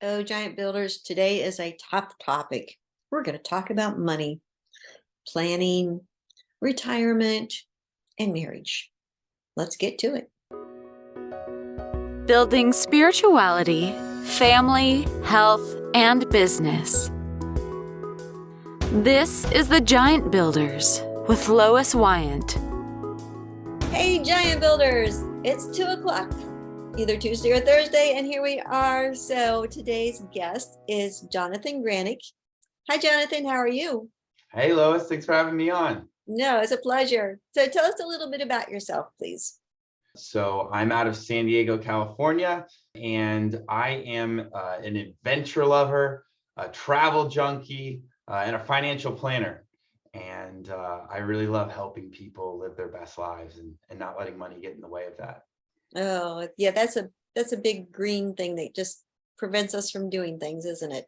Oh, giant builders, today is a tough topic. We're going to talk about money, planning, retirement, and marriage. Let's get to it. Building spirituality, family, health, and business. This is the Giant Builders with Lois Wyant. Hey, giant builders, it's 2 o'clock, either Tuesday or Thursday, and here we are. So today's guest is Jonathan Granick. Hi, Jonathan. How are you? Hey, Lois. Thanks for having me on. No, it's a pleasure. So tell us a little bit about yourself, please. So I'm out of San Diego, California, and I am an adventure lover, a travel junkie, and a financial planner. And I really love helping people live their best lives and not letting money get in the way of that. Oh, yeah, that's a big green thing that just prevents us from doing things, isn't it?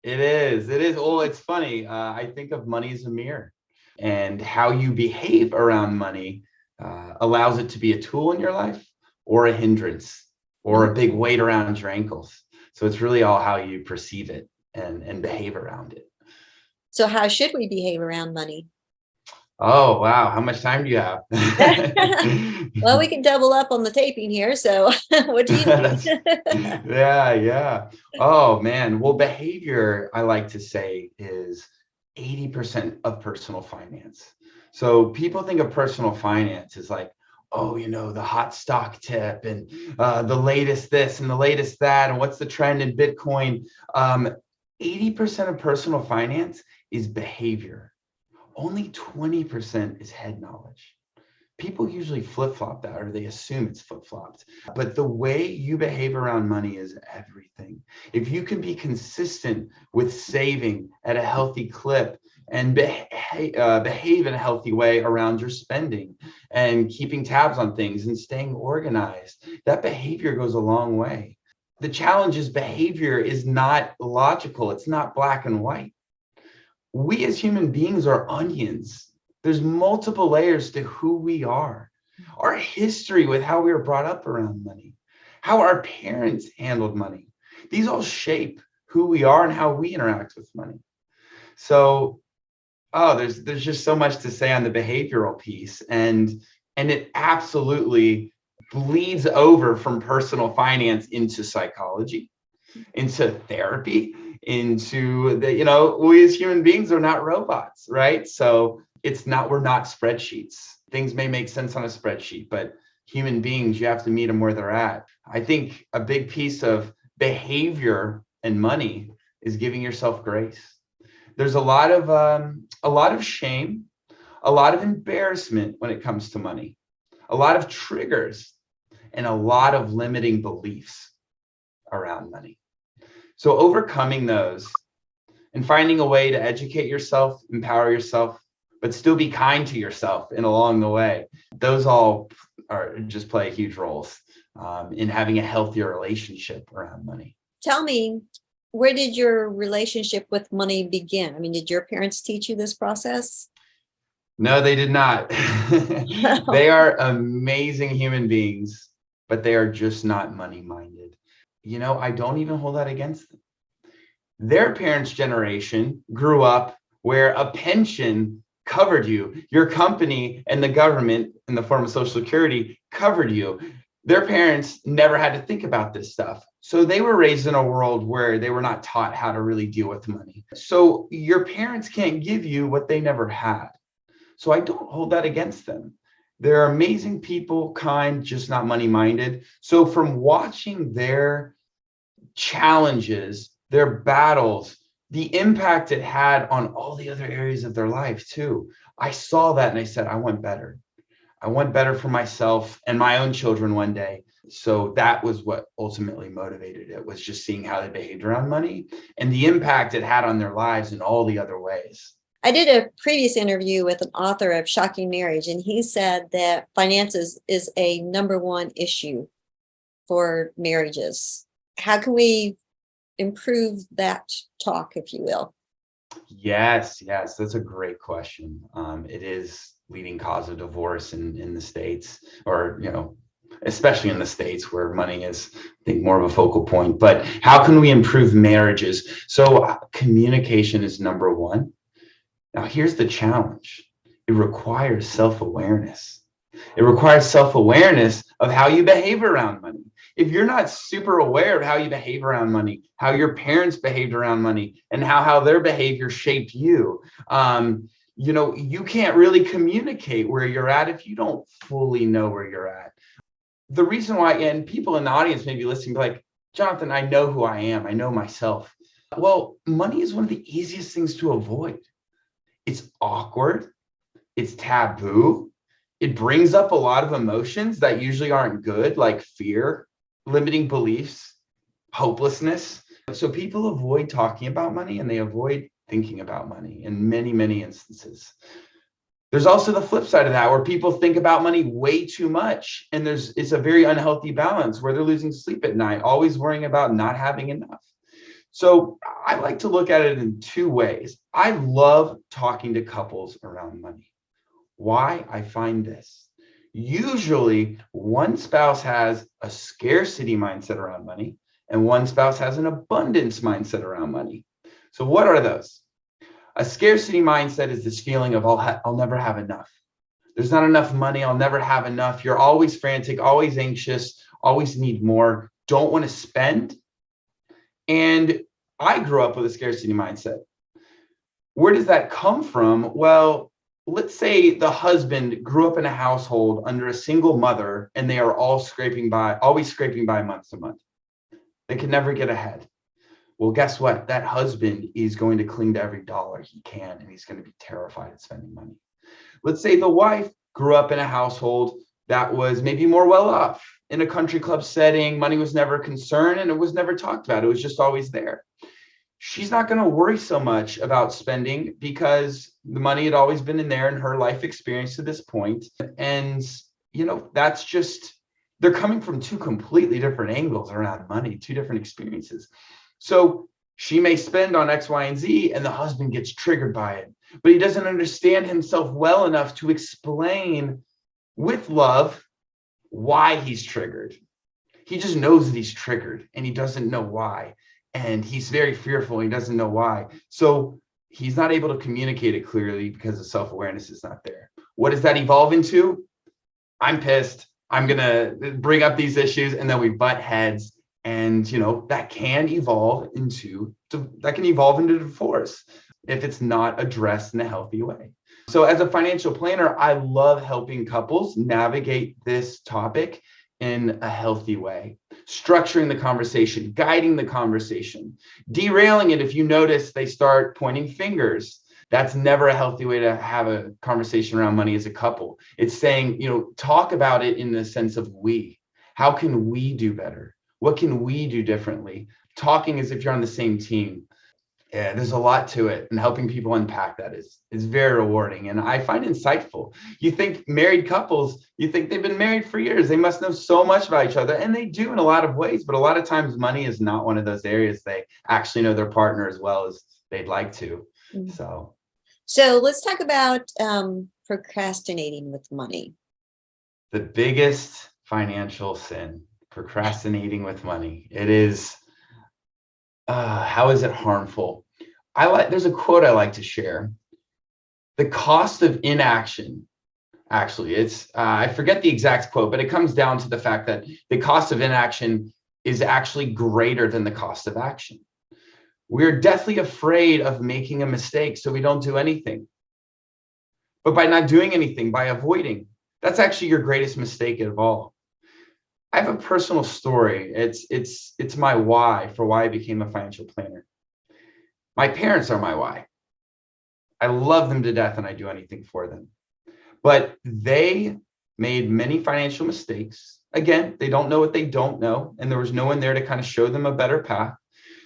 It is. It is. Oh, it's funny. I think of money as a mirror, and how you behave around money allows it to be a tool in your life or a hindrance or a big weight around your ankles. So it's really all how you perceive it and behave around it. So how should we behave around money? Oh, wow. How much time do you have? Well, we can double up on the taping here. So what do you think? Yeah. Oh, man. Well, behavior, I like to say, is 80% of personal finance. So people think of personal finance as like, oh, the hot stock tip and the latest this and the latest that, and what's the trend in Bitcoin. 80% of personal finance is behavior. Only 20% is head knowledge. People usually flip-flop that, or they assume it's flip-flopped. But the way you behave around money is everything. If you can be consistent with saving at a healthy clip and behave in a healthy way around your spending and keeping tabs on things and staying organized, that behavior goes a long way. The challenge is behavior is not logical. It's not black and white. We as human beings are onions. There's multiple layers to who we are. Our history with how we were brought up around money, how our parents handled money. These all shape who we are and how we interact with money. So, there's just so much to say on the behavioral piece, and it absolutely bleeds over from personal finance into psychology, into therapy, into we as human beings are not robots, right? So we're not spreadsheets. Things may make sense on a spreadsheet, but human beings, you have to meet them where they're at. I think a big piece of behavior and money is giving yourself grace. There's a lot of shame, a lot of embarrassment when it comes to money, a lot of triggers, and a lot of limiting beliefs around money. So overcoming those and finding a way to educate yourself, empower yourself, but still be kind to yourself and along the way, those all just play huge roles in having a healthier relationship around money. Tell me, where did your relationship with money begin? I mean, did your parents teach you this process? No, they did not. They are amazing human beings, but they are just not money-minded. I don't even hold that against them. Their parents' generation grew up where a pension covered you. Your company and the government in the form of Social Security covered you. Their parents never had to think about this stuff. So they were raised in a world where they were not taught how to really deal with money. So your parents can't give you what they never had. So I don't hold that against them. They're amazing people, kind, just not money-minded. So from watching their challenges, their battles, the impact it had on all the other areas of their life too, I saw that and I said, I want better. I want better for myself and my own children one day. So that was what ultimately motivated it, was just seeing how they behaved around money and the impact it had on their lives in all the other ways. I did a previous interview with an author of Shocking Marriage, and he said that finances is a number one issue for marriages. How can we improve that talk, if you will? Yes, that's a great question. It is leading cause of divorce in the States, or especially in the States where money is, I think, more of a focal point. But how can we improve marriages? So communication is number one. Now, here's the challenge. It requires self-awareness. It requires self-awareness of how you behave around money. If you're not super aware of how you behave around money, how your parents behaved around money, and how their behavior shaped you, you can't really communicate where you're at if you don't fully know where you're at. The reason why, and people in the audience may be listening, like, Jonathan, I know who I am. I know myself. Well, money is one of the easiest things to avoid. It's awkward. It's taboo. It brings up a lot of emotions that usually aren't good, like fear, limiting beliefs, hopelessness. So people avoid talking about money and they avoid thinking about money in many, many instances. There's also the flip side of that, where people think about money way too much. And it's a very unhealthy balance where they're losing sleep at night, always worrying about not having enough. So I like to look at it in two ways. I love talking to couples around money. Why? I find this. Usually one spouse has a scarcity mindset around money and one spouse has an abundance mindset around money. So what are those? A scarcity mindset is this feeling of I'll never have enough. There's not enough money. I'll never have enough. You're always frantic, always anxious, always need more, don't want to spend. And I grew up with a scarcity mindset. Where does that come from? Well, let's say the husband grew up in a household under a single mother and they are always scraping by month to month. They can never get ahead. Well, guess what? That husband is going to cling to every dollar he can, and he's going to be terrified of spending money. Let's say the wife grew up in a household that was maybe more well off, in a country club setting. Money was never a concern and it was never talked about. It was just always there. She's not going to worry so much about spending because the money had always been in there in her life experience to this point. And, that's just, they're coming from two completely different angles around money, two different experiences. So she may spend on X, Y, and Z, and the husband gets triggered by it, but he doesn't understand himself well enough to explain with love why he's triggered. He just knows that he's triggered and he doesn't know why. And he's very fearful. He doesn't know why. So he's not able to communicate it clearly because the self-awareness is not there. What does that evolve into? I'm pissed. I'm going to bring up these issues, and then we butt heads. And, that can evolve into divorce if it's not addressed in a healthy way. So as a financial planner, I love helping couples navigate this topic in a healthy way, structuring the conversation, guiding the conversation, derailing it if you notice they start pointing fingers. That's never a healthy way to have a conversation around money as a couple. It's saying, talk about it in the sense of we. How can we do better? What can we do differently? Talking as if you're on the same team. Yeah, there's a lot to it, and helping people unpack that is very rewarding, and I find insightful. You think married couples, you think they've been married for years, they must know so much about each other, and they do in a lot of ways, but a lot of times money is not one of those areas they actually know their partner as well as they'd like to. Mhm. So let's talk about procrastinating with money. the biggest financial sin, procrastinating with money. It is, how is it harmful? There's a quote I like to share. The cost of inaction, actually, I forget the exact quote, but it comes down to the fact that the cost of inaction is actually greater than the cost of action. We're deathly afraid of making a mistake, so we don't do anything. But by not doing anything, by avoiding, that's actually your greatest mistake of all. I have a personal story. It's my why for why I became a financial planner. My parents are my why. I love them to death and I do anything for them. But they made many financial mistakes. Again, they don't know what they don't know. And there was no one there to kind of show them a better path.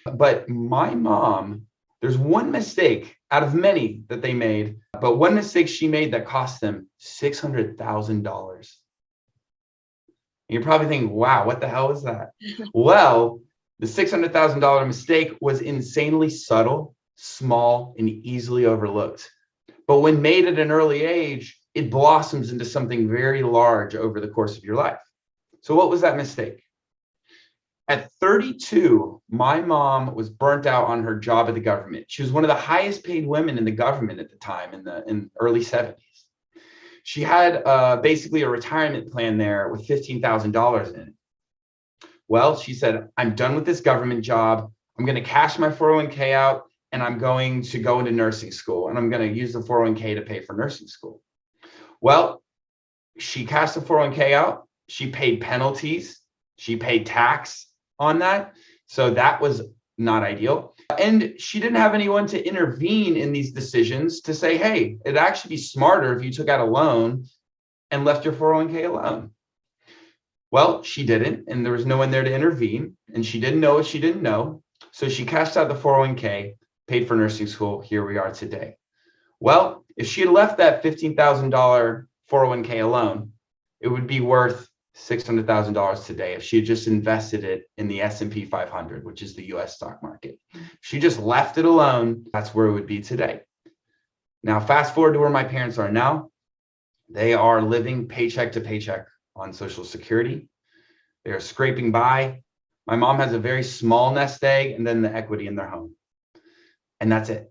But my mom, there's one mistake out of many that they made, but one mistake she made that cost them $600,000. You're probably thinking, wow, what the hell is that? Well, the $600,000 mistake was insanely subtle, small, and easily overlooked. But when made at an early age, it blossoms into something very large over the course of your life. So what was that mistake? At 32, my mom was burnt out on her job at the government. She was one of the highest paid women in the government at the time in the early 70s. She had basically a retirement plan there with $15,000 in it. Well, she said, I'm done with this government job. I'm going to cash my 401k out and I'm going to go into nursing school and I'm going to use the 401k to pay for nursing school. Well, she cashed the 401k out. She paid penalties. She paid tax on that. So that was not ideal. And she didn't have anyone to intervene in these decisions to say, hey, it'd actually be smarter if you took out a loan and left your 401k alone. Well, she didn't, and there was no one there to intervene, and she didn't know what she didn't know. So she cashed out the 401k, paid for nursing school. Here we are today. Well, if she had left that $15,000 401k alone, it would be worth $600,000 today if she had just invested it in the S&P 500, which is the US stock market. If she just left it alone, that's where it would be today. Now, fast forward to where my parents are now. They are living paycheck to paycheck on Social Security. They are scraping by. My mom has a very small nest egg and then the equity in their home. And that's it.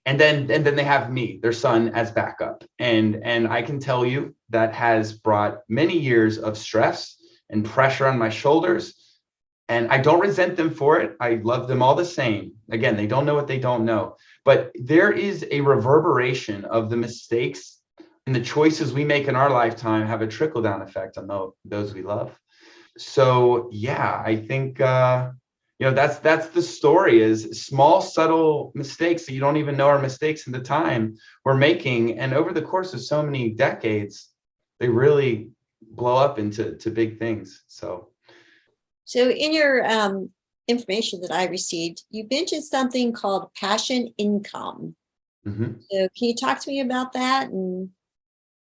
And then they have me, their son, as backup. And I can tell you that has brought many years of stress and pressure on my shoulders. And I don't resent them for it. I love them all the same. Again, they don't know what they don't know. But there is a reverberation of the mistakes and the choices we make in our lifetime have a trickle-down effect on those we love. So yeah, I think that's the story, is small, subtle mistakes that you don't even know are mistakes in the time we're making. And over the course of so many decades, they really blow up into big things. So in your information that I received, you mentioned something called passion income. Mhm. So can you talk to me about that and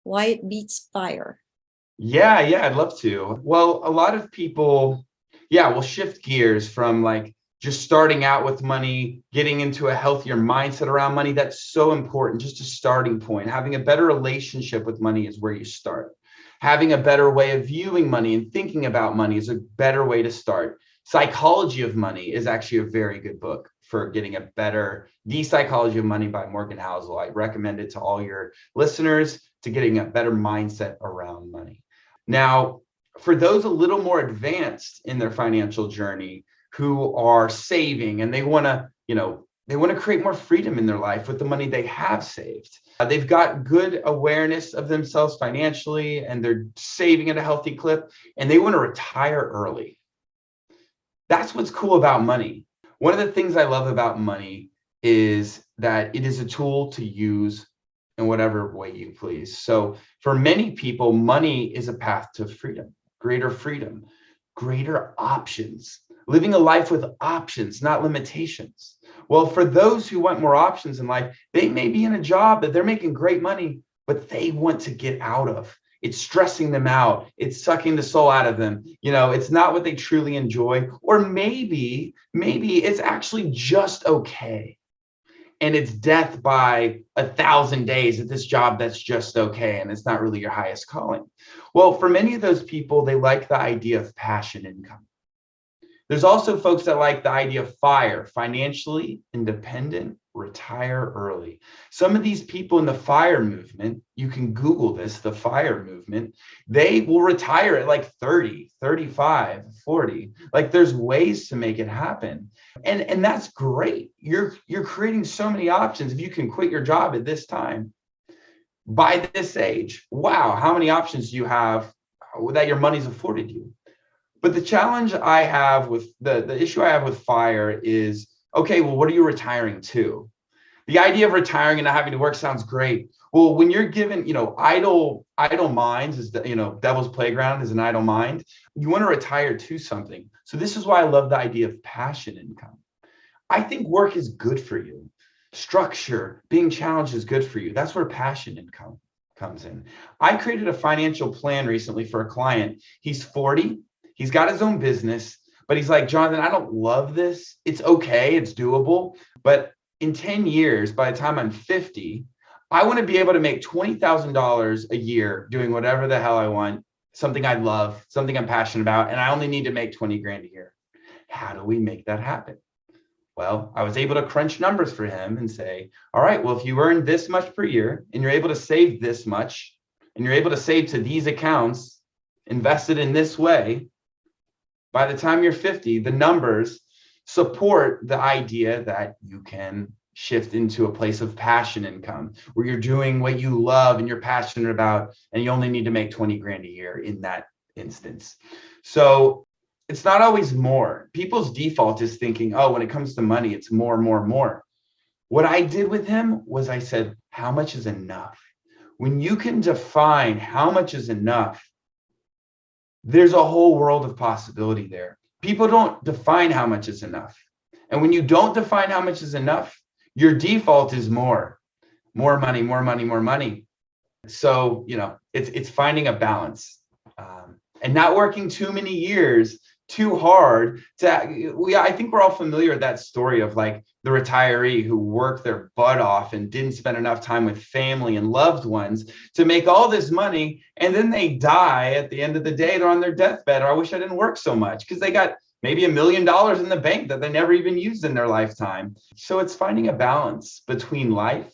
why it beats fire? Yeah, I'd love to. Well, a lot of people, will shift gears from like just starting out with money, getting into a healthier mindset around money. That's so important, just a starting point. Having a better relationship with money is where you start. Having a better way of viewing money and thinking about money is a better way to start. Psychology of Money is actually a very good book for getting a better, The Psychology of Money by Morgan Housel. I recommend it to all your listeners to getting a better mindset around money. Now, for those a little more advanced in their financial journey who are saving and they want to create more freedom in their life with the money they have saved. They've got good awareness of themselves financially and they're saving at a healthy clip and they want to retire early. That's what's cool about money. One of the things I love about money is that it is a tool to use in whatever way you please. So for many people, money is a path to freedom, greater options, living a life with options, not limitations. Well, for those who want more options in life, they may be in a job that they're making great money, but they want to get out of. It's stressing them out. It's sucking the soul out of them. It's not what they truly enjoy. Or maybe it's actually just okay. And it's death by 1,000 days at this job that's just okay. And it's not really your highest calling. Well, for many of those people, they like the idea of passion income. There's also folks that like the idea of FIRE, financially independent, retire early. Some of these people in the FIRE movement, you can Google this, the FIRE movement, they will retire at like 30, 35, 40. Like there's ways to make it happen. And that's great. You're creating so many options. If you can quit your job at this time, by this age, wow, how many options do you have that your money's afforded you? But the challenge I have with the issue I have with FIRE is, okay, well, what are you retiring to? The idea of retiring and not having to work sounds great. Well, when you're given, idle minds is devil's playground is an idle mind. You want to retire to something. So this is why I love the idea of passion income. I think work is good for you. Structure, being challenged is good for you. That's where passion income comes in. I created a financial plan recently for a client. He's 40. He's got his own business, but he's like, Jonathan, I don't love this. It's okay. It's doable. But in 10 years, by the time I'm 50, I want to be able to make $20,000 a year doing whatever the hell I want something I love, something I'm passionate about, and I only need to make 20 grand a year. How do we make that happen? Well, I was able to crunch numbers for him and say, all right, well, if you earn this much per year and you're able to save this much and you're able to save to these accounts invested in this way, by the time you're 50, the numbers support the idea that you can shift into a place of passion income where you're doing what you love and you're passionate about, and you only need to make 20 grand a year in that instance. So it's not always more. People's default is thinking, oh, when it comes to money, it's more, more, more. What I did with him was I said, how much is enough? When you can define how much is enough, there's a whole world of possibility there. People don't define how much is enough. And when you don't define how much is enough, your default is more money, more money, more money. So, it's finding a balance and not working too many years too hard I think we're all familiar with that story of like the retiree who worked their butt off and didn't spend enough time with family and loved ones to make all this money. And then they die at the end of the day, they're on their deathbed. Or I wish I didn't work so much, because they got maybe $1 million in the bank that they never even used in their lifetime. So it's finding a balance between life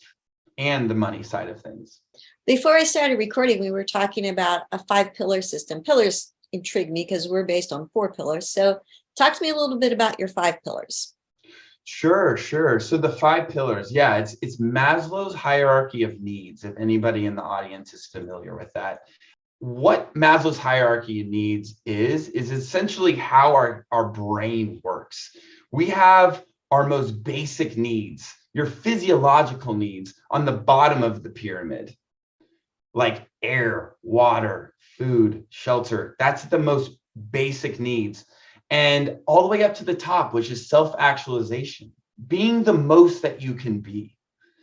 and the money side of things. Before I started recording, we were talking about a 5-pillar system. Pillars intrigue me because we're based on 4 pillars. So talk to me a little bit about your 5 pillars. Sure. So the 5 pillars, it's Maslow's hierarchy of needs, if anybody in the audience is familiar with that. What Maslow's hierarchy of needs is essentially how our brain works. We have our most basic needs, your physiological needs, on the bottom of the pyramid, like air, water, food, shelter. That's the most basic needs. And all the way up to the top, which is self-actualization, being the most that you can be.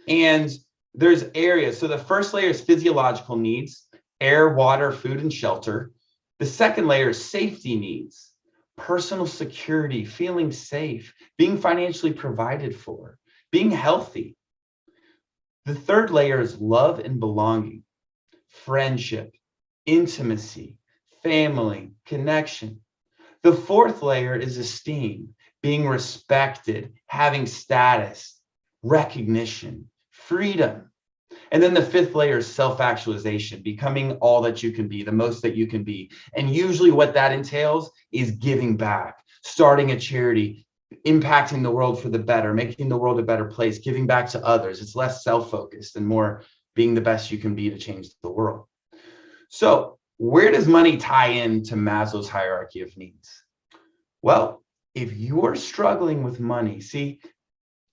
And there's areas. So the first layer is physiological needs, air, water, food, and shelter. The second layer is safety needs, personal security, feeling safe, being financially provided for, being healthy. The third layer is love and belonging, friendship, intimacy, family, connection. The fourth layer is esteem, being respected, having status, recognition, freedom. And then the fifth layer is self-actualization, becoming all that you can be, the most that you can be. And usually what that entails is giving back, starting a charity, impacting the world for the better, making the world a better place, giving back to others. It's less self-focused and more being the best you can be to change the world. So where does money tie into Maslow's hierarchy of needs? Well, if you're struggling with money, see,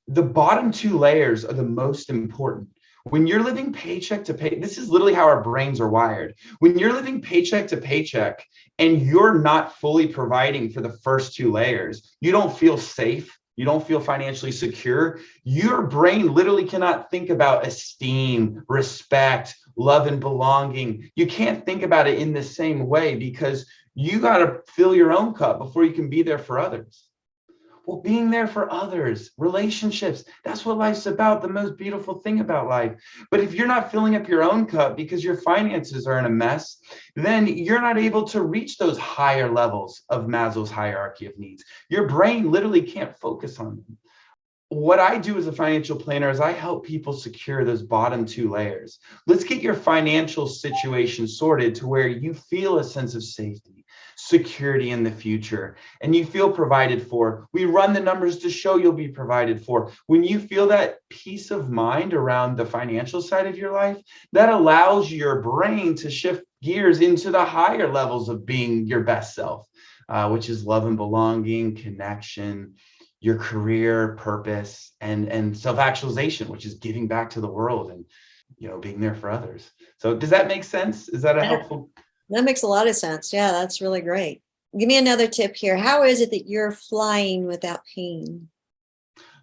the bottom 2 layers are the most important. When you're living paycheck to pay, this is literally how our brains are wired. When you're living paycheck to paycheck and you're not fully providing for the first 2 layers, you don't feel safe, you don't feel financially secure, your brain literally cannot think about esteem, respect, love, and belonging. You can't think about it in the same way because you got to fill your own cup before you can be there for others. Well, being there for others, relationships, that's what life's about, the most beautiful thing about life. But if you're not filling up your own cup because your finances are in a mess, then you're not able to reach those higher levels of Maslow's hierarchy of needs. Your brain literally can't focus on them. What I do as a financial planner is I help people secure those bottom 2 layers. Let's get your financial situation sorted to where you feel a sense of safety, security in the future, and you feel provided for. We run the numbers to show you'll be provided for. When you feel that peace of mind around the financial side of your life, that allows your brain to shift gears into the higher levels of being your best self, which is love and belonging, connection, your career purpose, and self-actualization, which is giving back to the world and being there for others. So does that make sense? Is that a helpful? That makes a lot of sense. Yeah, that's really great. Give me another tip here. How is it that you're flying without pain?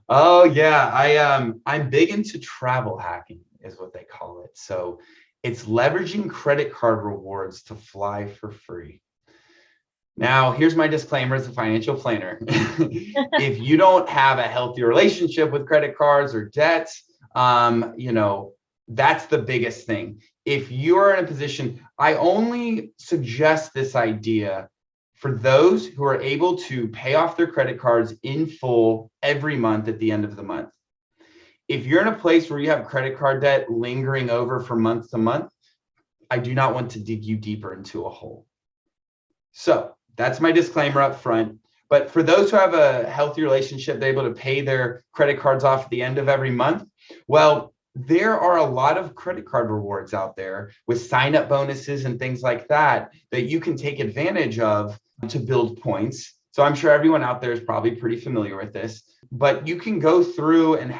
Oh yeah, I'm big into travel hacking, is what they call it. So it's leveraging credit card rewards to fly for free. Now, here's my disclaimer as a financial planner. If you don't have a healthy relationship with credit cards or debts, that's the biggest thing. if you are in a position, I only suggest this idea for those who are able to pay off their credit cards in full every month at the end of the month. If you're in a place where you have credit card debt lingering over from month to month, I do not want to dig you deeper into a hole. So that's my disclaimer up front. But for those who have a healthy relationship, they're able to pay their credit cards off at the end of every month. Well, there are a lot of credit card rewards out there with sign-up bonuses and things like that that you can take advantage of to build points. So I'm sure everyone out there is probably pretty familiar with this, but you can go through and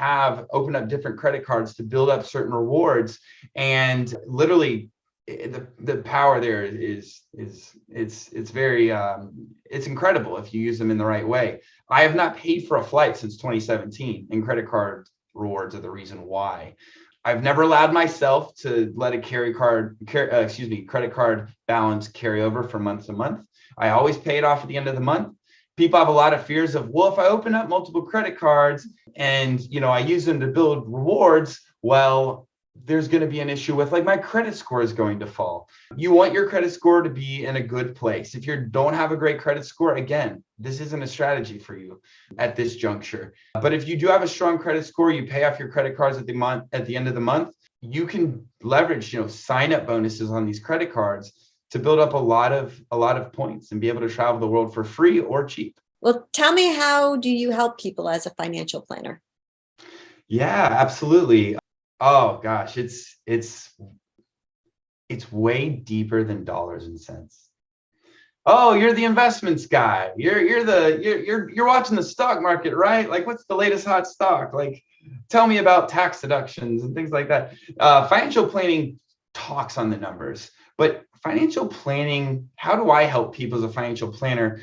open up different credit cards to build up certain rewards, and literally the power there is it's very it's incredible if you use them in the right way. I have not paid for a flight since 2017, and credit card rewards are the reason why. I've never allowed myself to let a credit card balance carry over from month to month. I always pay it off at the end of the month. People have a lot of fears of, well, if I open up multiple credit cards and I use them to build rewards, well, there's going to be an issue with, like, my credit score is going to fall. You want your credit score to be in a good place. If you don't have a great credit score, again, this isn't a strategy for you at this juncture. But if you do have a strong credit score, you pay off your credit cards at the end of the month, you can leverage, sign-up bonuses on these credit cards to build up a lot of points and be able to travel the world for free or cheap. Well, tell me, how do you help people as a financial planner? Yeah, absolutely. Oh gosh, it's way deeper than dollars and cents. Oh, you're the investments guy. You're watching the stock market, right? Like, what's the latest hot stock? Like, tell me about tax deductions and things like that. Financial planning talks on the numbers, but financial planning, how do I help people as a financial planner?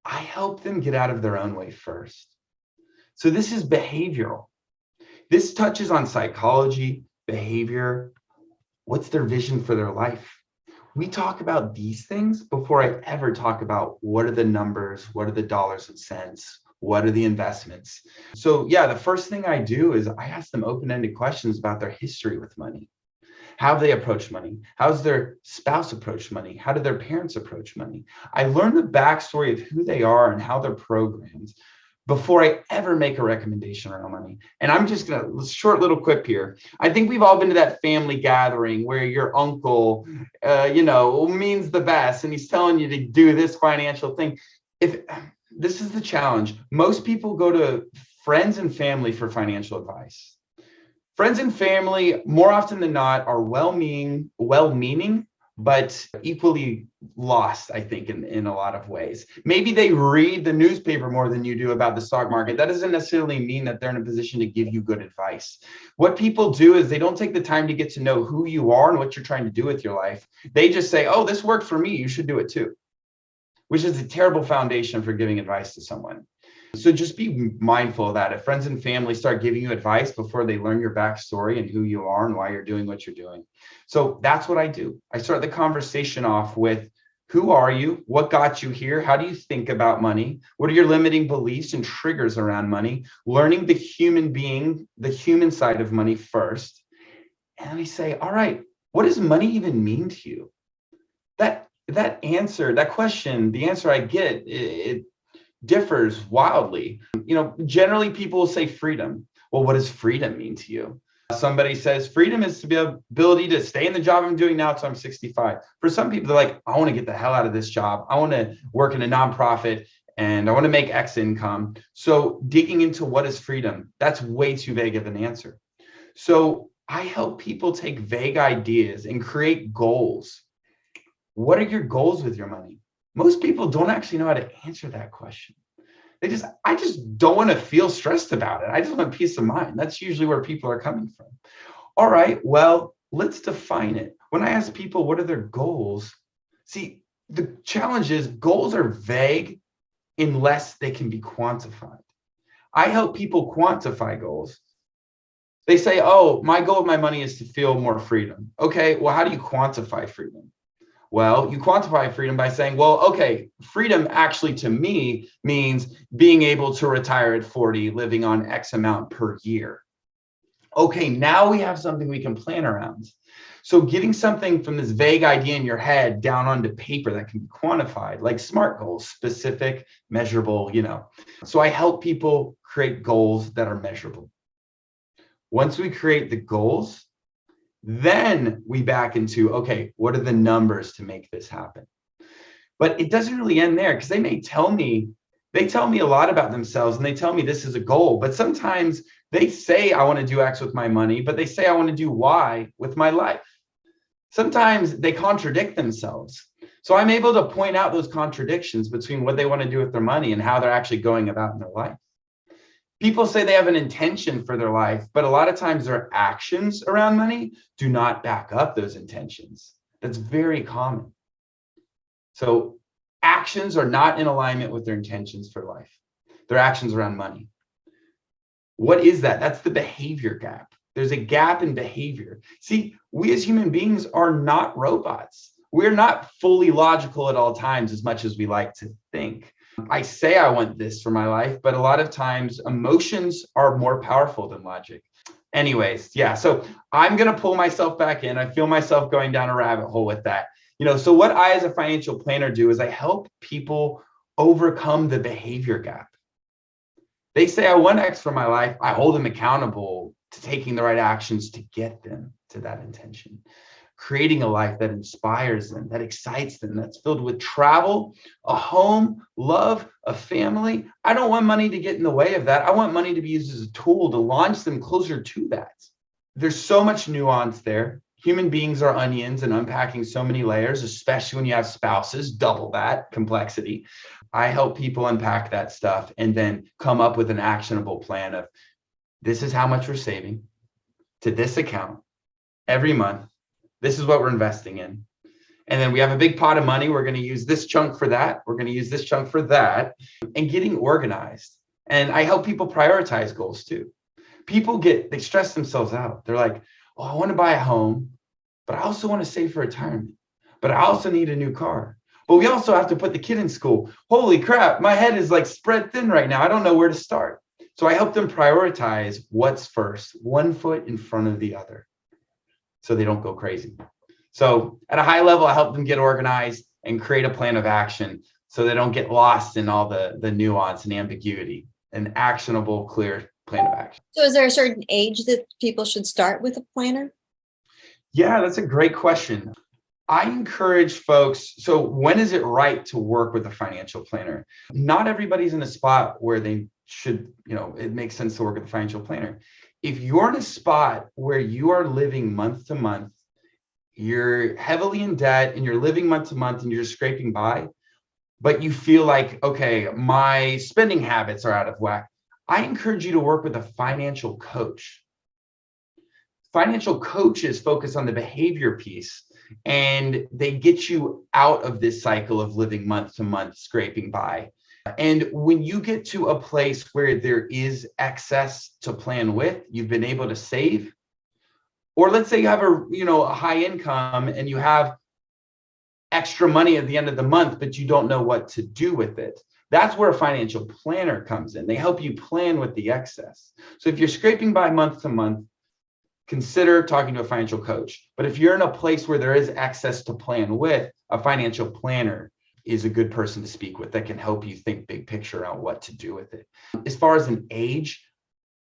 I help them get out of their own way first. So this is behavioral. This touches on psychology, behavior, what's their vision for their life. We talk about these things before I ever talk about what are the numbers, what are the dollars and cents, what are the investments. So yeah, the first thing I do is I ask them open-ended questions about their history with money. How have they approached money? How's their spouse approached money? How did their parents approach money? I learn the backstory of who they are and how they're programmed before I ever make a recommendation around money. And I'm just gonna, short little quip here. I think we've all been to that family gathering where your uncle, means the best, and he's telling you to do this financial thing. If this is the challenge, most people go to friends and family for financial advice. Friends and family, more often than not, are well-meaning, but equally lost, I think, in a lot of ways. Maybe they read the newspaper more than you do about the stock market. That doesn't necessarily mean that they're in a position to give you good advice. What people do is they don't take the time to get to know who you are and what you're trying to do with your life. They just say, oh, this worked for me, you should do it too, which is a terrible foundation for giving advice to someone. So just be mindful of that. If friends and family start giving you advice before they learn your backstory and who you are and why you're doing what you're doing. So that's what I do. I start the conversation off with, who are you? What got you here? How do you think about money? What are your limiting beliefs and triggers around money? Learning the human being, the human side of money first. And I say, all right, what does money even mean to you? That question, the answer I get, it differs wildly. Generally people will say freedom. Well, what does freedom mean to you? Somebody says freedom is to be ability to stay in the job I'm doing now until I'm 65. For some people, they're like, I want to get the hell out of this job. I want to work in a nonprofit and I want to make X income. So digging into what is freedom, that's way too vague of an answer. So I help people take vague ideas and create goals. What are your goals with your money? Most people don't actually know how to answer that question. I just don't want to feel stressed about it. I just want peace of mind. That's usually where people are coming from. All right, well, let's define it. When I ask people, what are their goals? See, the challenge is goals are vague unless they can be quantified. I help people quantify goals. They say, oh, my goal with my money is to feel more freedom. Okay, well, how do you quantify freedom? Well, you quantify freedom by saying, well, okay, freedom actually to me means being able to retire at 40, living on X amount per year. Okay, now we have something we can plan around. So getting something from this vague idea in your head down onto paper that can be quantified, like SMART goals, specific, measurable, So I help people create goals that are measurable. Once we create the goals, then we back into, okay, what are the numbers to make this happen? But it doesn't really end there, because they tell me a lot about themselves, and they tell me this is a goal, but sometimes they say I want to do X with my money, but they say I want to do Y with my life. Sometimes they contradict themselves. So I'm able to point out those contradictions between what they want to do with their money and how they're actually going about in their life. People say they have an intention for their life, but a lot of times their actions around money do not back up those intentions. That's very common. So actions are not in alignment with their intentions for life. Their actions around money. What is that? That's the behavior gap. There's a gap in behavior. See, we as human beings are not robots. We're not fully logical at all times as much as we like to think. I say I want this for my life, but a lot of times emotions are more powerful than logic. Anyways, yeah, so I'm going to pull myself back in. I feel myself going down a rabbit hole with that. So what I as a financial planner do is I help people overcome the behavior gap. They say I want X for my life. I hold them accountable to taking the right actions to get them to that intention, creating a life that inspires them, that excites them, that's filled with travel, a home, love, a family. I don't want money to get in the way of that. I want money to be used as a tool to launch them closer to that. There's so much nuance there. Human beings are onions and unpacking so many layers, especially when you have spouses, double that complexity. I help people unpack that stuff and then come up with an actionable plan of, this is how much we're saving to this account every month. This is what we're investing in. And then we have a big pot of money. We're going to use this chunk for that. We're going to use this chunk for that, and getting organized. And I help people prioritize goals too. They stress themselves out. They're like, oh, I want to buy a home, but I also want to save for retirement, but I also need a new car. But we also have to put the kid in school. Holy crap, my head is like spread thin right now. I don't know where to start. So I help them prioritize what's first, one foot in front of the other, so they don't go crazy. So at a high level, I help them get organized and create a plan of action so they don't get lost in all the nuance and ambiguity. An actionable, clear plan of action. So is there a certain age that people should start with a planner? Yeah, that's a great question. I encourage folks, so when is it right to work with a financial planner? Not everybody's in a spot where they should, it makes sense to work with a financial planner. If you're in a spot where you are living month to month, you're heavily in debt and you're living month to month and you're just scraping by, but you feel like, okay, my spending habits are out of whack, I encourage you to work with a financial coach. Financial coaches focus on the behavior piece, and they get you out of this cycle of living month to month, scraping by. And when you get to a place where there is excess to plan with, you've been able to save, or let's say you have a high income and you have extra money at the end of the month, but you don't know what to do with it. That's where a financial planner comes in. They help you plan with the excess. So if you're scraping by month to month, consider talking to a financial coach. But if you're in a place where there is access to plan with, a financial planner is a good person to speak with that can help you think big picture on what to do with it. As far as an age,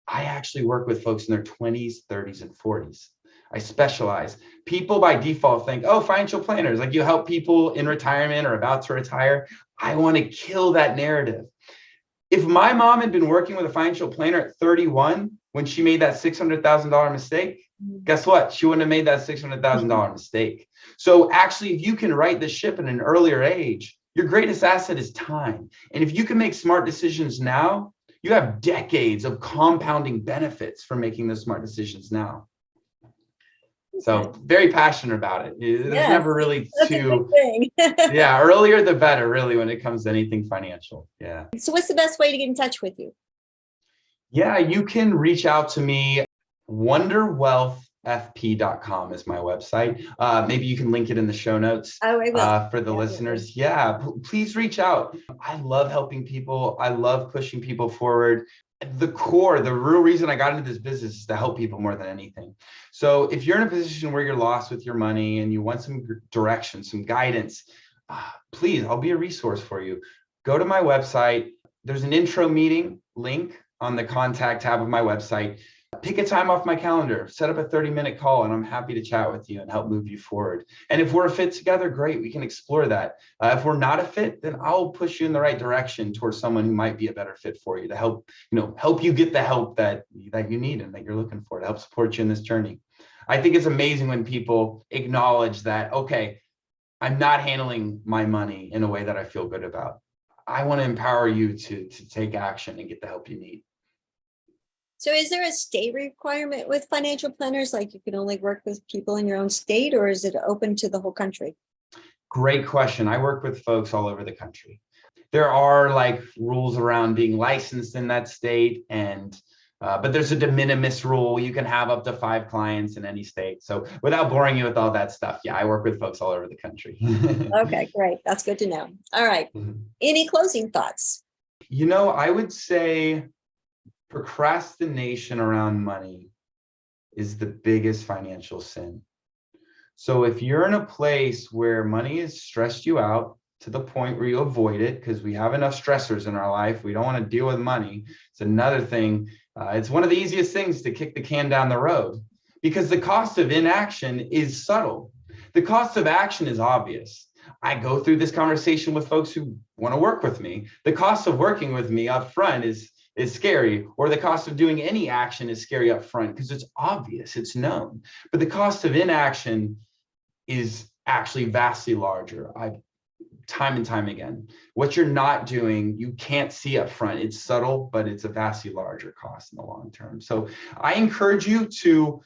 I actually work with folks in their 20s, 30s, and 40s. I specialize. People by default think, oh, financial planners, like you help people in retirement or about to retire. I want to kill that narrative. If my mom had been working with a financial planner at 31 when she made that $600,000 mistake, guess what? She wouldn't have made that $600,000 mistake. So actually, if you can right the ship at an earlier age, your greatest asset is time. And if you can make smart decisions now, you have decades of compounding benefits from making those smart decisions now. So very passionate about it. It's never really too, yeah, earlier the better, really, when it comes to anything financial. Yeah. So what's the best way to get in touch with you? Yeah, you can reach out to me. wonderwealthfp.com is my website. Maybe you can link it in the show notes for the listeners. Yeah, please reach out. I love helping people. I love pushing people forward. the core, the real reason I got into this business is to help people more than anything. So if you're in a position where you're lost with your money and you want some direction, some guidance, please, I'll be a resource for you. Go to my website. There's an intro meeting link on the contact tab of my website. Pick a time off my calendar, set up a 30-minute call, and I'm happy to chat with you and help move you forward. And if we're a fit together, great, we can explore that. If we're not a fit, then I'll push you in the right direction towards someone who might be a better fit for you to help you get the help that you need and that you're looking for to help support you in this journey. I think it's amazing when people acknowledge that, okay, I'm not handling my money in a way that I feel good about. I want to empower you to take action and get the help you need. So is there a state requirement with financial planners? Like you can only work with people in your own state, or is it open to the whole country? Great question. I work with folks all over the country. There are like rules around being licensed in that state, but there's a de minimis rule. You can have up to 5 clients in any state. So without boring you with all that stuff, yeah, I work with folks all over the country. Okay, great. That's good to know. All right. Any closing thoughts? I would say procrastination around money is the biggest financial sin. So if you're in a place where money has stressed you out to the point where you avoid it, because we have enough stressors in our life, we don't want to deal with money. It's another thing. It's one of the easiest things to kick the can down the road because the cost of inaction is subtle. The cost of action is obvious. I go through this conversation with folks who want to work with me. The cost of working with me up front is scary, or the cost of doing any action is scary up front because it's obvious, it's known. But the cost of inaction is actually vastly larger. Time and time again, what you're not doing, you can't see up front. It's subtle, but it's a vastly larger cost in the long term. So I encourage you to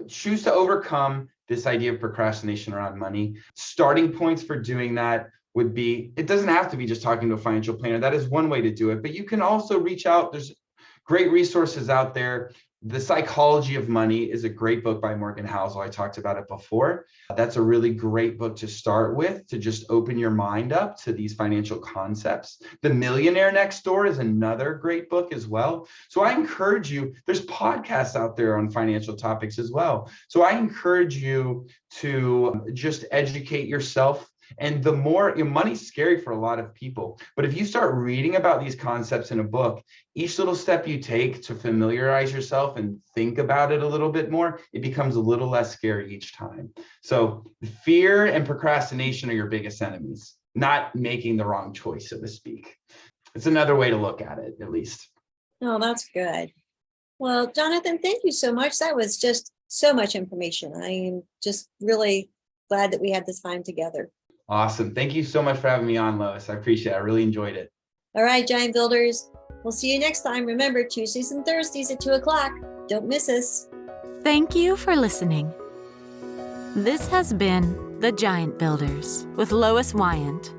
choose to overcome this idea of procrastination around money. Starting points for doing that would be, it doesn't have to be just talking to a financial planner. That is one way to do it, but you can also reach out. There's great resources out there. The Psychology of Money is a great book by Morgan Housel. I talked about it before. That's a really great book to start with, to just open your mind up to these financial concepts. The Millionaire Next Door is another great book as well. So I encourage you, there's podcasts out there on financial topics as well. So I encourage you to just educate yourself. And the more, money's scary for a lot of people, but if you start reading about these concepts in a book, each little step you take to familiarize yourself and think about it a little bit more, it becomes a little less scary each time. So fear and procrastination are your biggest enemies, not making the wrong choice, so to speak. It's another way to look at it, at least. Oh, that's good. Well, Jonathan, thank you so much. That was just so much information. I am just really glad that we had this time together. Awesome. Thank you so much for having me on, Lois. I appreciate it. I really enjoyed it. All right, Giant Builders. We'll see you next time. Remember, Tuesdays and Thursdays at 2:00. Don't miss us. Thank you for listening. This has been The Giant Builders with Lois Wyant.